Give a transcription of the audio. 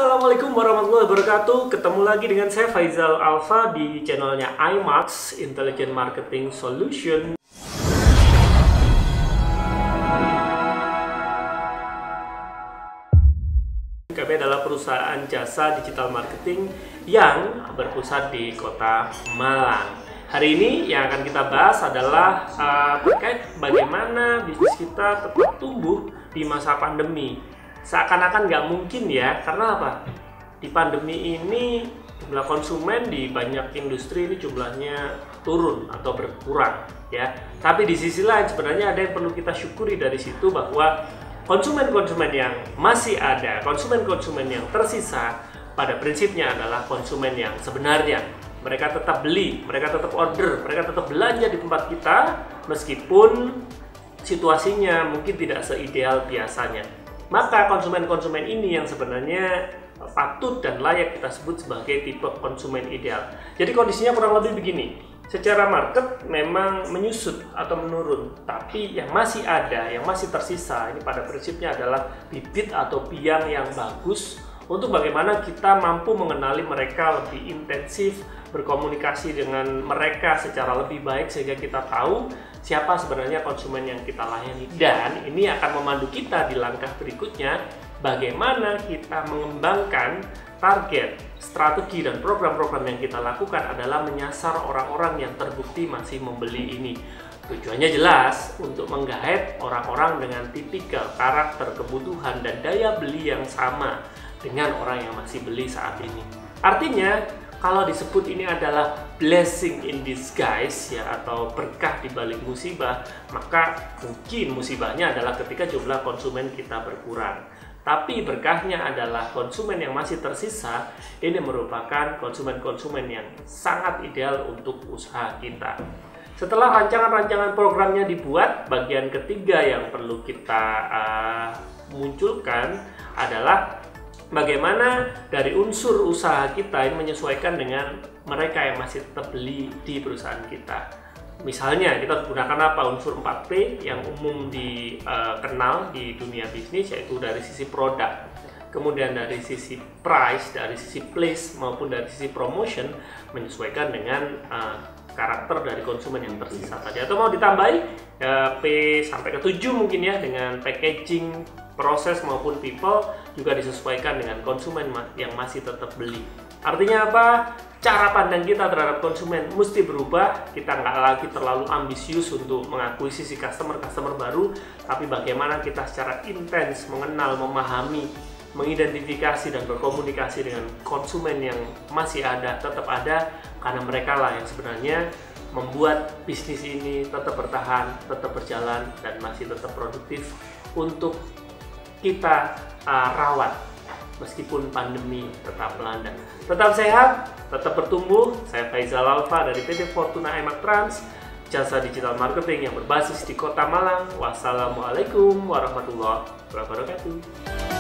Assalamualaikum warahmatullahi wabarakatuh. Ketemu lagi dengan saya Faizal Alfa di channelnya IMAX Intelligent Marketing Solution. Kami adalah perusahaan jasa digital marketing yang berpusat di Kota Malang. Hari ini yang akan kita bahas adalah terkait bagaimana bisnis kita tetap tumbuh di masa pandemi. Seakan-akan nggak mungkin ya, karena apa? Di pandemi ini jumlah konsumen di banyak industri ini jumlahnya turun atau berkurang ya. Tapi di sisi lain sebenarnya ada yang perlu kita syukuri dari situ, bahwa konsumen-konsumen yang masih ada, konsumen-konsumen yang tersisa pada prinsipnya adalah konsumen yang sebenarnya. Mereka tetap beli, mereka tetap order, mereka tetap belanja di tempat kita meskipun situasinya mungkin tidak seideal biasanya. Maka konsumen-konsumen ini yang sebenarnya patut dan layak kita sebut sebagai tipe konsumen ideal. Jadi kondisinya kurang lebih begini. Secara market memang menyusut atau menurun, tapi yang masih ada, yang masih tersisa ini pada prinsipnya adalah bibit atau biang yang bagus untuk bagaimana kita mampu mengenali mereka lebih intensif, berkomunikasi dengan mereka secara lebih baik sehingga kita tahu siapa sebenarnya konsumen yang kita layani. Dan ini akan memandu kita di langkah berikutnya, bagaimana kita mengembangkan target, strategi, dan program-program yang kita lakukan adalah menyasar orang-orang yang terbukti masih membeli ini. Tujuannya jelas untuk menggait orang-orang dengan tipikal karakter, kebutuhan, dan daya beli yang sama dengan orang yang masih beli saat ini. Artinya, kalau disebut ini adalah blessing in disguise ya, atau berkah di balik musibah, maka mungkin musibahnya adalah ketika jumlah konsumen kita berkurang. Tapi berkahnya adalah konsumen yang masih tersisa ini merupakan konsumen-konsumen yang sangat ideal untuk usaha kita. Setelah rancangan-rancangan programnya dibuat, bagian ketiga yang perlu kita munculkan adalah bagaimana dari unsur usaha kita ini menyesuaikan dengan mereka yang masih tetap beli di perusahaan kita. Misalnya kita gunakan apa? Unsur 4P yang umum dikenal di dunia bisnis, yaitu dari sisi produk, kemudian dari sisi price, dari sisi place, maupun dari sisi promotion, menyesuaikan dengan karakter dari konsumen yang tersisa tadi. Atau mau ditambahi P sampai ke 7 mungkin ya, dengan packaging, proses maupun people juga disesuaikan dengan konsumen yang masih tetap beli. Artinya apa? Cara pandang kita terhadap konsumen mesti berubah. Kita nggak lagi terlalu ambisius untuk mengakuisisi customer baru, tapi bagaimana kita secara intens mengenal, memahami, mengidentifikasi dan berkomunikasi dengan konsumen yang masih ada, tetap ada, karena mereka lah yang sebenarnya membuat bisnis ini tetap bertahan, tetap berjalan, dan masih tetap produktif untuk kita rawat meskipun pandemi tetap melanda. Tetap sehat, tetap bertumbuh. Saya Faizal Alfa dari PT Fortuna IMAX Trans, jasa digital marketing yang berbasis di Kota Malang. Wassalamualaikum warahmatullahi wabarakatuh.